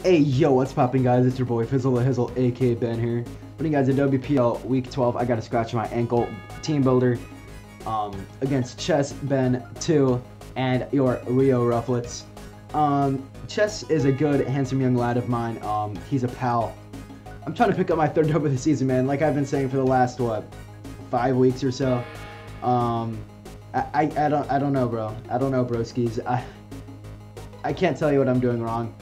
Hey yo, what's poppin' guys? It's your boy FizzleTheHizzle, aka Ben here. Putting you guys in WPL week 12. I got to scratch my ankle. Team builder against Chess, Ben 2, and your Rio Rufflets. Chess is a good, handsome young lad of mine. He's a pal. I'm trying to pick up my third dub of the season, man. Like I've been saying for the last 5 weeks or so. I don't know, bro. I don't know, broskies. I can't tell you what I'm doing wrong.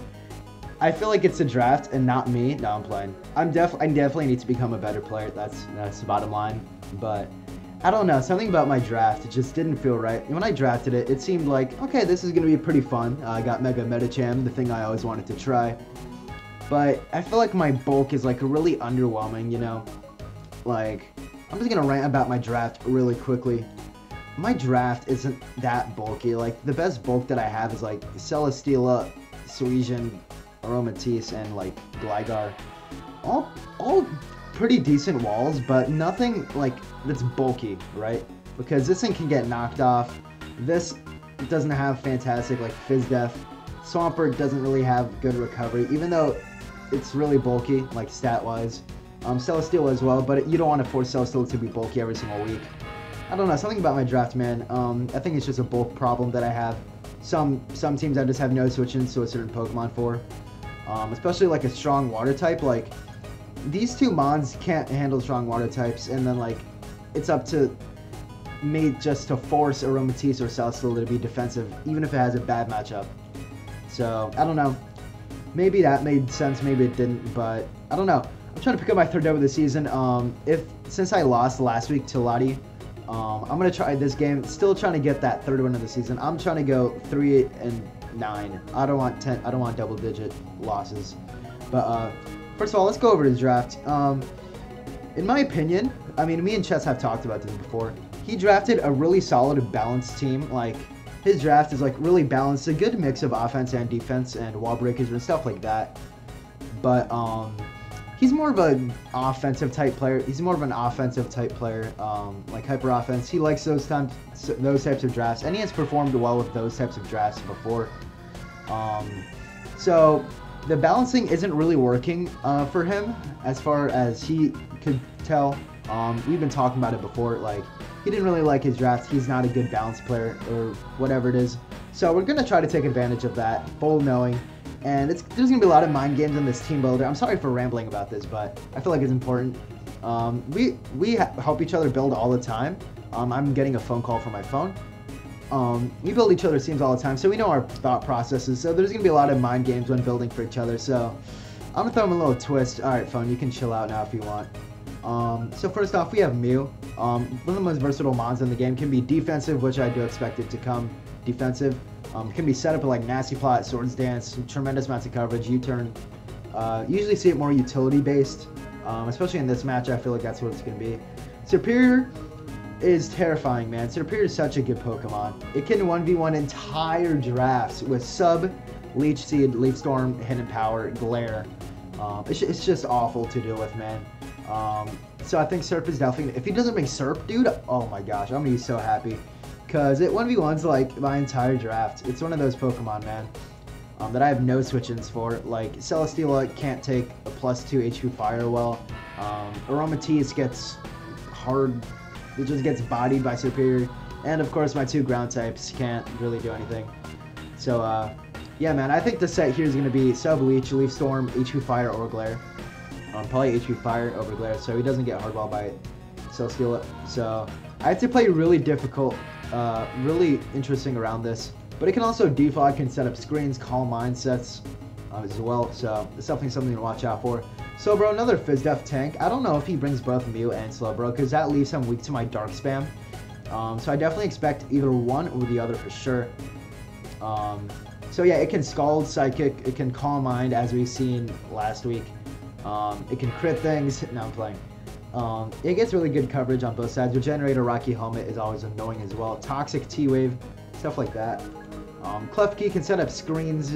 I feel like it's a draft and not me. No, I'm playing. I definitely need to become a better player. That's the bottom line. But I don't know. Something about my draft, it just didn't feel right. When I drafted it, it seemed like, okay, this is going to be pretty fun. I got Mega Metacham, the thing I always wanted to try. But I feel like my bulk is like really underwhelming, you know? Like, I'm just going to rant about my draft really quickly. My draft isn't that bulky. Like, the best bulk that I have is like Celesteela, Suijin, Aromatisse, and like Gligar. All pretty decent walls, but nothing like that's bulky, right? Because this thing can get knocked off. This doesn't have fantastic like Fizz Def. Swampert doesn't really have good recovery, even though it's really bulky, like stat-wise. Celesteela as well, but you don't want to force Celesteela to be bulky every single week. I don't know, something about my draft, man. I think it's just a bulk problem that I have. Some teams I just have no switch-ins to a certain Pokemon for. Especially like a strong water type. Like, these two mons can't handle strong water types, and then like, it's up to me just to force Aromatisse or Celesteela to be defensive, even if it has a bad matchup. So, I don't know. Maybe that made sense, maybe it didn't, but I don't know. I'm trying to pick up my third dub of the season. Since I lost last week to Lottie, I'm gonna try this game. Still trying to get that third win of the season. I'm trying to go 3-9. I don't want 10. I don't want double-digit losses. But first of all, let's go over his draft. In my opinion, I mean, me and Chess have talked about this before. He drafted a really solid, balanced team. Like, his draft is like really balanced, a good mix of offense and defense and wall breakers and stuff like that. But he's more of an offensive type player. He's more of an offensive type player, like hyper offense. He likes those types of drafts, and he has performed well with those types of drafts before. So the balancing isn't really working for him, as far as he could tell. We've been talking about it before. Like, he didn't really like his draft. He's not a good balance player or whatever it is. So we're gonna try to take advantage of that, full knowing. And there's going to be a lot of mind games in this team builder. I'm sorry for rambling about this, but I feel like it's important. We help each other build all the time. I'm getting a phone call from my phone. We build each other's teams all the time, so we know our thought processes. So there's going to be a lot of mind games when building for each other. So I'm going to throw him a little twist. All right, phone, you can chill out now if you want. So first off, we have Mew. One of the most versatile mons in the game. Can be defensive, which I do expect it to come defensive. Can be set up with like Nasty Plot, Swords Dance, tremendous amounts of coverage, U-turn. Usually see it more utility based, especially in this match. I feel like that's what it's going to be. Serperior is terrifying, man. Serperior is such a good Pokemon. It can 1v1 entire drafts with Sub, Leech Seed, Leaf Storm, Hidden Power, Glare. It's just awful to deal with, man. So I think Serp is definitely, if he doesn't make Serp, dude, oh my gosh, I'm going to be so happy. Because it 1v1's like my entire draft. It's one of those Pokemon, man, that I have no switch-ins for. Like, Celesteela can't take a +2 HP Fire well. Aromatisse gets hard. It just gets bodied by Serperior. And, of course, my two ground types can't really do anything. So, yeah, man, I think the set here is going to be Sub, Leech, Leaf Storm, HP Fire, or Glare. Probably HP Fire over Glare, so he doesn't get hardball by Celesteela. So, I have to play really difficult. Really interesting around this, but it can also defog, can set up screens, calm mindsets as well, so it's definitely something to watch out for. Slowbro, another Fizz Def tank. I don't know if he brings both Mew and Slowbro, because that leaves him weak to my Dark Spam, so I definitely expect either one or the other for sure. So yeah, it can Scald, Psychic, it can Calm Mind, as we've seen last week. It can crit things. No, I'm playing. It gets really good coverage on both sides. Regenerator, Rocky Helmet is always annoying as well. Toxic, T-Wave, stuff like that. Klefki can set up screens,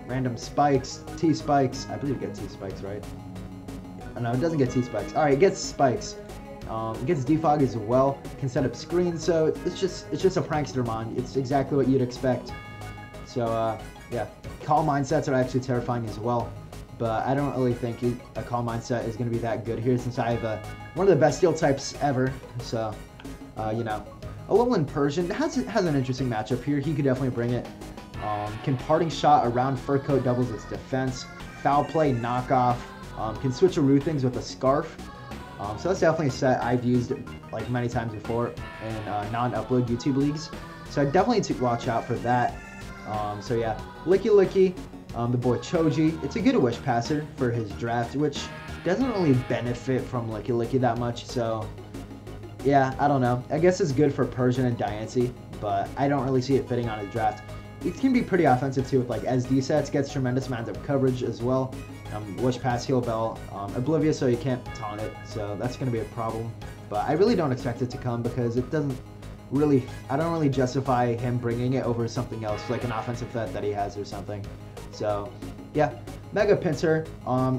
random spikes, T-spikes. I believe it gets T-spikes, right? No, it doesn't get T-spikes. Alright, it gets spikes. It gets defog as well. Can set up screens, so it's just a prankster mon. It's exactly what you'd expect. So, yeah. Call Mindsets are actually terrifying as well, but I don't really think a Call Mindset is going to be that good here since I have one of the best steel types ever. So, you know, Alolan Persian has an interesting matchup here. He could definitely bring it. Can Parting Shot around Fur Coat doubles its defense. Foul Play, Knockoff. Can switcheroo things with a Scarf. So that's definitely a set I've used like many times before in non-upload YouTube leagues. So I definitely need to watch out for that. So yeah, Licky Licky, the boy Choji. It's a good Wish Passer for his draft, which doesn't really benefit from Licky Licky that much. So yeah, I don't know. I guess it's good for Persian and Diancie, but I don't really see it fitting on his draft. It can be pretty offensive too with like SD sets, gets tremendous amounts of coverage as well. Wish Pass, Heal Bell, Oblivious, so you can't taunt it, so that's going to be a problem. But I really don't expect it to come because it doesn't really, I don't really justify him bringing it over something else, like an offensive threat that he has or something. So, yeah, Mega Pinsir,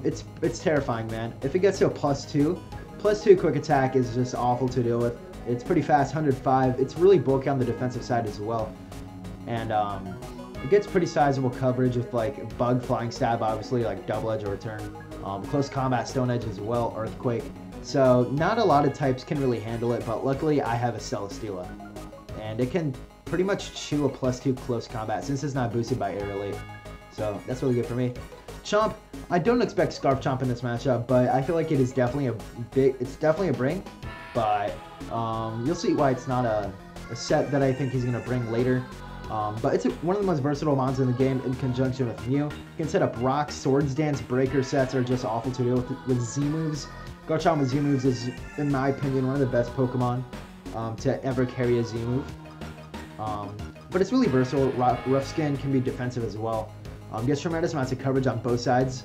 it's terrifying, man. If it gets to a +2 quick attack is just awful to deal with. It's pretty fast, 105. It's really bulky on the defensive side as well. And, it gets pretty sizable coverage with like Bug, Flying Stab, obviously, like Double Edge or Return. Close Combat, Stone Edge as well, Earthquake. So not a lot of types can really handle it, but luckily I have a Celesteela. And it can pretty much chew a +2 close combat since it's not boosted by Air Relief. So that's really good for me. Chomp, I don't expect Scarf Chomp in this matchup, but I feel like it is definitely a bring. But you'll see why it's not a set that I think he's going to bring later. But it's one of the most versatile mons in the game in conjunction with Mew. You can set up Rock, Swords Dance, Breaker sets are just awful to deal with Z moves. Garchomp with Z moves is, in my opinion, one of the best Pokemon to ever carry a Z move. But it's really versatile. Rough Skin can be defensive as well. Gets tremendous amounts of coverage on both sides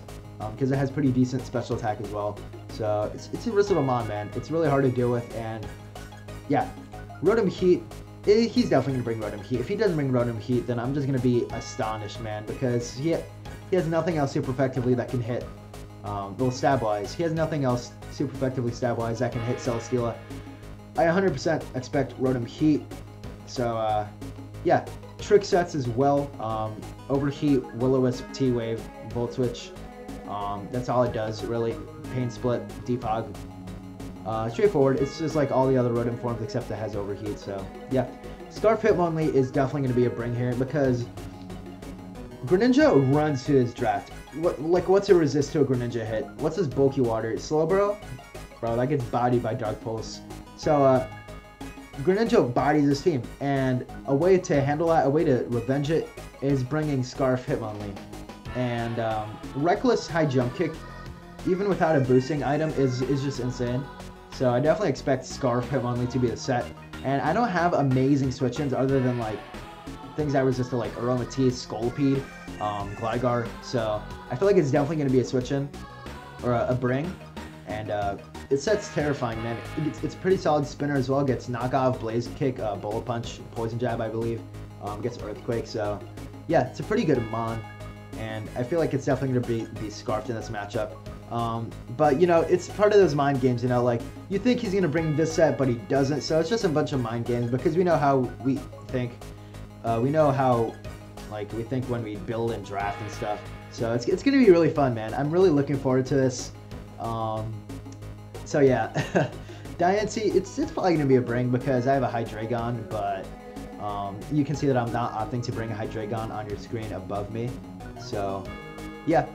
because it has pretty decent special attack as well. So it's a versatile mon, man. It's really hard to deal with, and yeah, Rotom Heat. He's definitely going to bring Rotom Heat. If he doesn't bring Rotom Heat, then I'm just going to be astonished, man, because he has nothing else super effectively that can hit, well, stab-wise. He has nothing else super effectively stab-wise that can hit Celesteela. I 100% expect Rotom Heat. So, yeah, trick sets as well. Overheat, Will-O-Wisp, T-Wave, Volt Switch. That's all it does, really. Pain Split, Defog. Straightforward. It's just like all the other Rotom forms except it has Overheat. So yeah, Scarf Hitmonlee is definitely going to be a bring here because Greninja runs to his draft. What's a resist to a Greninja hit? What's his bulky water? Slowbro? Bro, that gets bodied by Dark Pulse. So Greninja bodies this team, and a way to handle that, a way to revenge it, is bringing Scarf Hitmonlee. And Reckless High Jump Kick, even without a boosting item, is just insane. So I definitely expect Scarf Hitmonlee to be the set. And I don't have amazing switch-ins other than like things I resist to like Aromatisse, Scolipede, Gligar. So I feel like it's definitely going to be a switch-in or a bring. And it sets terrifying, man. It's pretty solid spinner as well. Gets Knockoff, Blaze Kick, Bullet Punch, Poison Jab, I believe. Gets Earthquake. So yeah, it's a pretty good mon. And I feel like it's definitely going to be scarfed in this matchup. But, you know, it's part of those mind games, you know, like, you think he's going to bring this set, but he doesn't, so it's just a bunch of mind games, because we know how we think, we know how, like, we think when we build and draft and stuff, so it's going to be really fun, man. I'm really looking forward to this. So, yeah, Diancie, it's probably going to be a bring, because I have a Hydreigon, but, you can see that I'm not opting to bring a Hydreigon on your screen above me, so, yeah.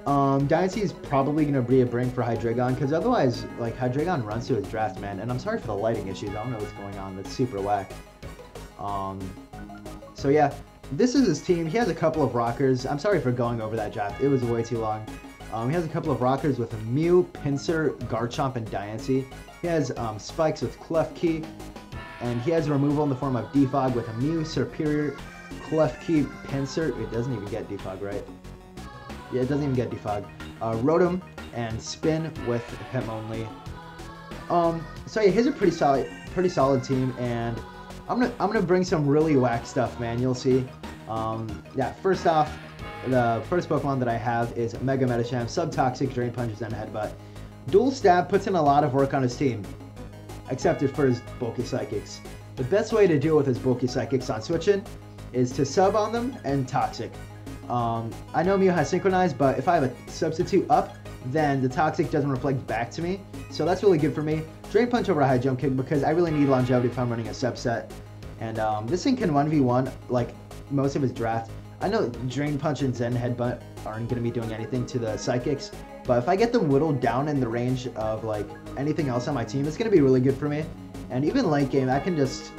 Diancie is probably going to be a bring for Hydreigon, because otherwise, like, Hydreigon runs to his draft, man, and I'm sorry for the lighting issues, I don't know what's going on, that's super whack. So yeah, this is his team. He has a couple of rockers. I'm sorry for going over that draft, it was way too long. He has a couple of rockers with Mew, Pinsir, Garchomp, and Diancie. He has spikes with Klefki, and he has removal in the form of Defog with a Mew, Superior, Klefki, Pinsir. It doesn't even get Defog, right? Yeah, it doesn't even get Defog. Rotom and Spin with Hitmonlee. So yeah, he's a pretty solid team, and I'm gonna bring some really whack stuff, man. You'll see. Yeah, first off, the first Pokemon that I have is Mega Medicham, Subtoxic, Drain Punches, and Headbutt. Dual Stab puts in a lot of work on his team, except for his bulky Psychics. The best way to deal with his bulky Psychics on switching is to sub on them and Toxic. I know Mew has synchronized, but if I have a substitute up, then the Toxic doesn't reflect back to me. So that's really good for me. Drain Punch over a high jump kick because I really need longevity if I'm running a subset. And this thing can 1v1 like most of his draft. I know Drain Punch and Zen Headbutt aren't going to be doing anything to the Psychics, but if I get them whittled down in the range of like anything else on my team, it's going to be really good for me. And even late game, I can just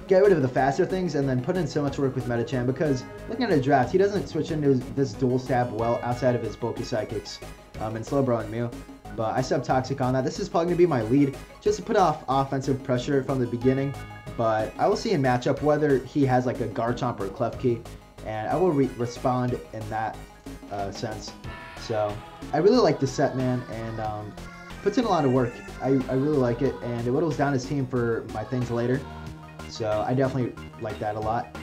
get rid of the faster things and then put in so much work with Metachan because looking at a draft, he doesn't switch into this dual stab well outside of his bulky Psychics and Slowbro and Mew. But I sub Toxic on that. This is probably going to be my lead just to put off offensive pressure from the beginning. But I will see in matchup whether he has like a Garchomp or a Klefki, and I will respond in that sense. So I really like the set, man, and puts in a lot of work. I really like it, and it whittles down his team for my things later. So I definitely like that a lot.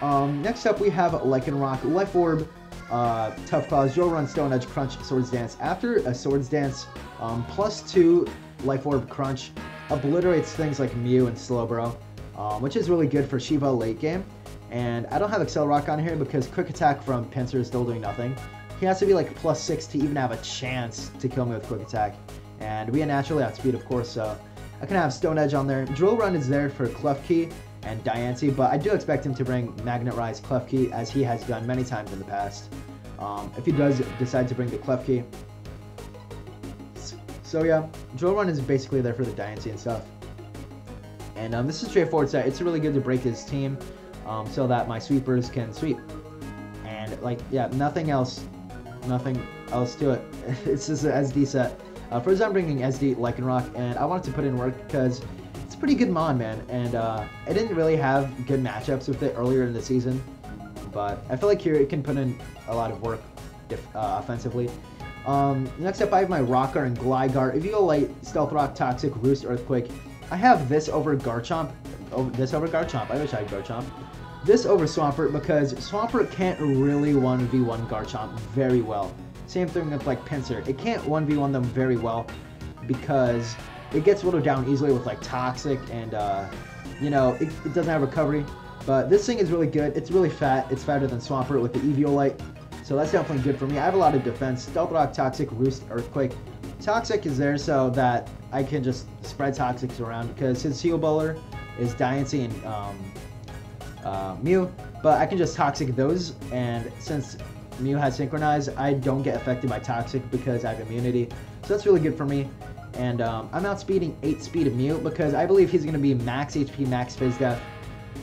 Next up we have Lycanroc, Life Orb, Tough Claws, Drill Run, Stone Edge, Crunch, Swords Dance. After a Swords Dance, +2 Life Orb Crunch obliterates things like Mew and Slowbro, which is really good for Shiva late game. And I don't have Excel Rock on here because Quick Attack from Pinsir is still doing nothing. He has to be like +6 to even have a chance to kill me with Quick Attack. And we naturally outspeed, of course, so I can have Stone Edge on there. Drill Run is there for Klefki and Diancie, but I do expect him to bring Magnet Rise Klefki as he has done many times in the past. If he does decide to bring the Klefki. So yeah, Drill Run is basically there for the Diancie and stuff. And this is a straightforward set. It's really good to break his team so that my sweepers can sweep. And like, yeah, nothing else to it. It's just an SD set. First I'm bringing SD Lycanroc, and I wanted to put in work because it's a pretty good mon, man. And I didn't really have good matchups with it earlier in the season, but I feel like here it can put in a lot of work offensively. Next up I have my Rocker and Gligar. If you go light, Stealth Rock, Toxic, Roost, Earthquake. I have this over Garchomp. This over Garchomp. I wish I had Garchomp. This over Swampert because Swampert can't really 1v1 Garchomp very well. Same thing with like Pinsir. It can't 1v1 them very well because it gets whittled down easily with like Toxic and you know, it doesn't have recovery. But this thing is really good. It's really fat. It's fatter than Swampert with the Eviolite. So that's definitely good for me. I have a lot of defense. Stealth Rock, Toxic, Roost, Earthquake. Toxic is there so that I can just spread Toxics around because his Heal Bowler is Diancie and Mew. But I can just Toxic those, and since Mew has Synchronized, I don't get affected by Toxic because I have immunity. So that's really good for me. And I'm outspeeding 8 speed of Mew because I believe he's going to be max HP, max Fizz Def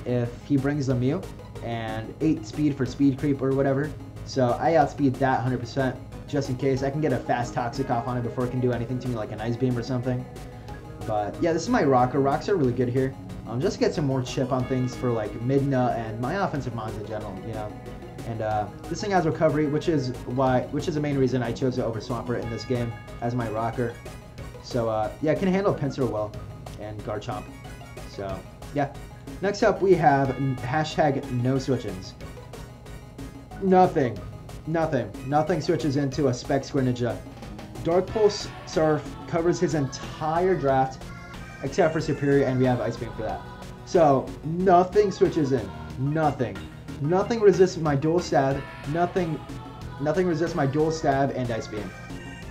if he brings the Mew, and 8 speed for speed creep or whatever. So I outspeed that 100% just in case. I can get a fast Toxic off on it before it can do anything to me like an Ice Beam or something. But yeah, this is my Rocker. Rocks are really good here. Just to get some more chip on things for like Midna and my offensive mons in general, you know. And this thing has recovery, which is the main reason I chose it over Swampert in this game as my Rocker. So yeah, it can handle Pinsir well and Garchomp. So yeah. Next up we have hashtag no switch-ins. Nothing switches into a Specs Greninja. Dark Pulse Surf covers his entire draft except for Superior, and we have Ice Beam for that. So nothing switches in. Nothing resists my dual stab. Nothing resists my dual stab and Ice Beam.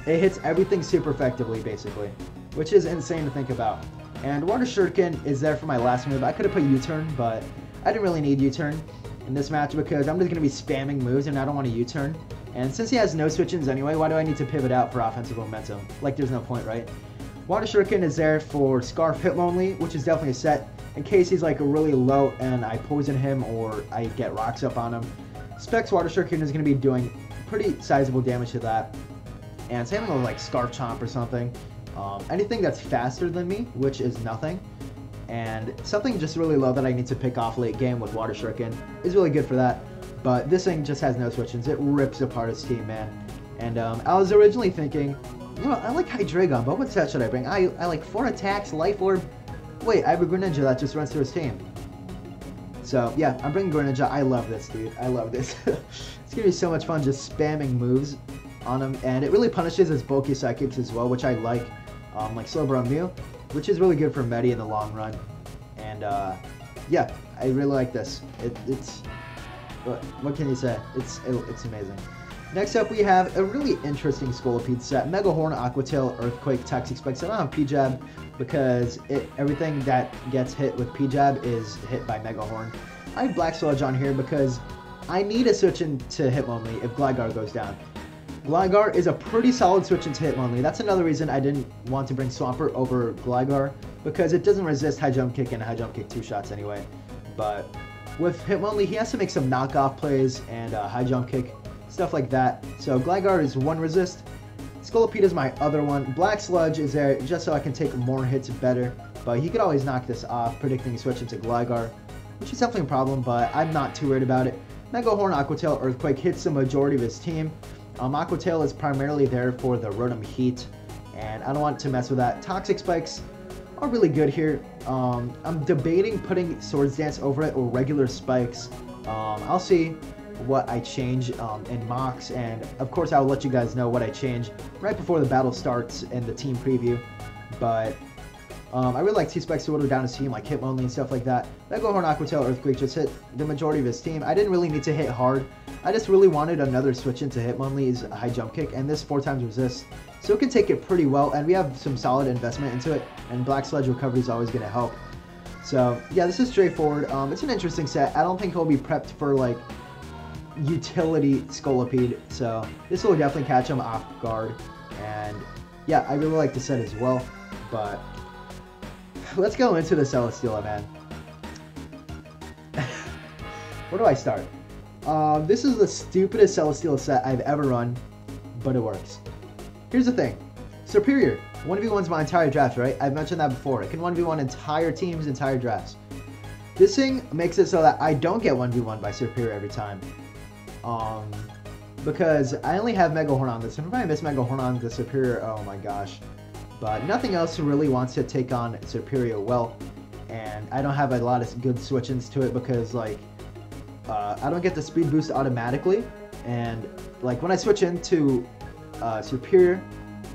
It hits everything super effectively, basically, which is insane to think about. And Water Shuriken is there for my last move. I could have put U-turn, but I didn't really need U-turn in this match because I'm just going to be spamming moves and I don't want to U-turn. And since he has no switch-ins anyway, why do I need to pivot out for offensive momentum? Like, there's no point, right? Water Shuriken is there for Scarf Hit Lonely, which is definitely a set in case he's like really low and I poison him or I get rocks up on him. Specs Water Shuriken is going to be doing pretty sizable damage to that. And same thing with like Scarf Chomp or something. Anything that's faster than me, which is nothing. And something just really low that I need to pick off late game with Water Shuriken is really good for that. But this thing just has no switch-ins. It rips apart his team, man. And I was originally thinking, you know, I like Hydreigon, but what set should I bring? I like 4 attacks, Life Orb. Wait, I have a Greninja that just runs through his team. So yeah, I'm bringing Greninja. I love this, dude. I love this. It's gonna be so much fun just spamming moves on him, and it really punishes his bulky Psychics as well, which I like Slowbro and Mew, which is really good for Medi in the long run. And yeah, I really like this. It's what can you say? It's amazing. Next up, we have a really interesting Scolipede set. Mega Horn, Aquatail, Earthquake, Toxic Spikes. I don't have P-Jab because everything that gets hit with P-Jab is hit by Mega Horn. I have Black Sludge on here because I need a switch into Hitmonlee if Gligar goes down. Gligar is a pretty solid switch into Hitmonlee. That's another reason I didn't want to bring Swampert over Gligar, because it doesn't resist High Jump Kick and High Jump Kick 2 shots anyway. But with Hitmonlee, he has to make some knockoff plays and High Jump Kick, stuff like that. So Gligar is one resist. Scolipede is my other one. Black Sludge is there just so I can take more hits better, but he could always knock this off, predicting a switch into Gligar, which is definitely a problem, but I'm not too worried about it. Mega Horn, Aquatail, Earthquake hits the majority of his team. Aquatail is primarily there for the Rotom Heat, and I don't want to mess with that. Toxic Spikes are really good here. I'm debating putting Swords Dance over it or regular Spikes. I'll see what I change in mocks, and of course I'll let you guys know what I change right before the battle starts in the team preview. But I really like T-Spikes to whittle down his team, like Hitmonlee and stuff like that. Mega Horn, Aquatail, Earthquake just hit the majority of his team. I didn't really need to hit hard. I just really wanted another switch into Hitmonlee's High Jump Kick, and this 4x resist, so it can take it pretty well, and we have some solid investment into it, and Black Sludge recovery is always going to help. So yeah, this is straightforward. It's an interesting set. I don't think he'll be prepped for like utility Scolipede, so this will definitely catch him off guard. And yeah, I really like the set as well. But let's go into the Celesteela, man. Where do I start? This is the stupidest Celesteela set I've ever run, but it works. Here's the thing. Superior 1v1's my entire draft, right? I've mentioned that before. It can 1v1 entire teams, entire drafts. This thing makes it so that I don't get 1v1 by Superior every time. Because I only have Mega Horn on this. If I miss Mega Horn on the Superior, oh my gosh. But nothing else really wants to take on Superior well. And I don't have a lot of good switch-ins to it because, like, I don't get the speed boost automatically. And, like, when I switch into Superior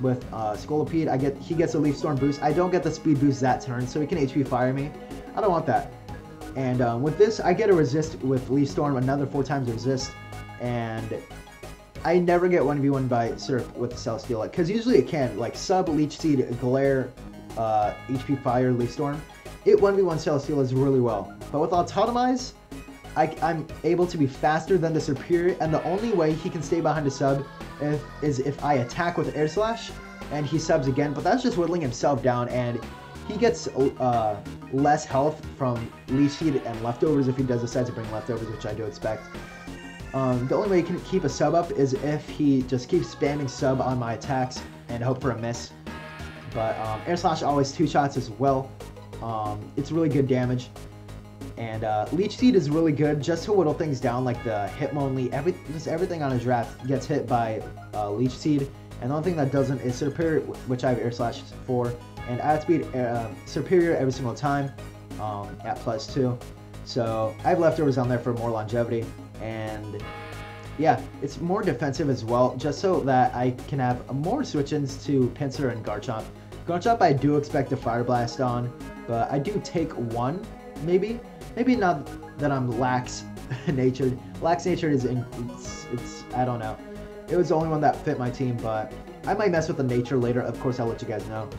with Scolipede, he gets a Leaf Storm boost. I don't get the speed boost that turn, so he can HP Fire me. I don't want that. And with this, I get a resist with Leaf Storm, another 4x resist. And I never get 1v1 by Surf with the Celesteela, because usually it can, like Sub, Leech Seed, Glare, HP Fire, Leaf Storm. It 1v1 Celesteelas really well. But with Autotomize, I'm able to be faster than the Superior, and the only way he can stay behind a Sub is if I attack with Air Slash, and he subs again, but that's just whittling himself down, and he gets less health from Leech Seed and Leftovers if he does decide to bring Leftovers, which I do expect. The only way he can keep a sub up is if he just keeps spamming sub on my attacks and hope for a miss. But Air Slash always 2 shots as well. It's really good damage. And Leech Seed is really good just to whittle things down, like the Hitmonlee. Just everything on his draft gets hit by Leech Seed. And the only thing that doesn't is Superior, which I have Air Slash for. And outspeed Superior every single time at +2. So I have Leftovers on there for more longevity. And yeah, it's more defensive as well, just so that I can have more switch-ins to Pinsir and Garchomp. Garchomp I do expect a Fire Blast on, but I do take one, maybe. Maybe not that I'm lax-natured. Lax-natured is, it's I don't know. It was the only one that fit my team, but I might mess with the nature later. Of course, I'll let you guys know.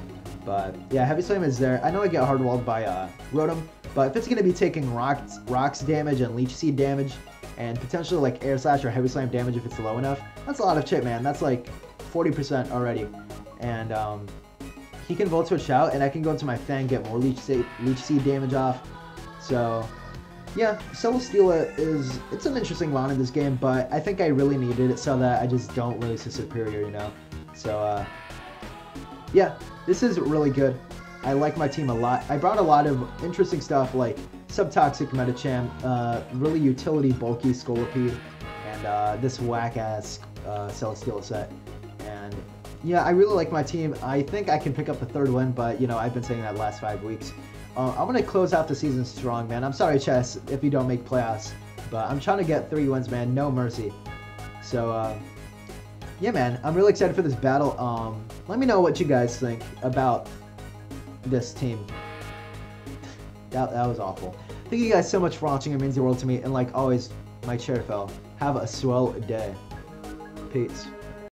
But yeah, Heavy Slam is there. I know I get hard-walled by Rotom, but if it's going to be taking Rocks damage and Leech Seed damage, and potentially like Air Slash or Heavy Slam damage if it's low enough, that's a lot of chip, man. That's like 40% already. And he can Volt Switch out, and I can go into my Fang, get more Leech Seed damage off. So yeah, Celesteela it's an interesting line in this game, but I think I really needed it so that I just don't lose to Superior, you know? So yeah, this is really good. I like my team a lot. I brought a lot of interesting stuff like Subtoxic Medicham, really utility bulky Scolipede, and this whack-ass Celesteela set. And yeah, I really like my team. I think I can pick up the 3rd win, but you know, I've been saying that last 5 weeks. I'm going to close out the season strong, man. I'm sorry, Chess, if you don't make playoffs, but I'm trying to get 3 wins, man. No mercy. So, yeah, man, I'm really excited for this battle. Let me know what you guys think about this team. That was awful. Thank you guys so much for watching. It means the world to me. And like always, my chair fell. Have a swell day. Peace.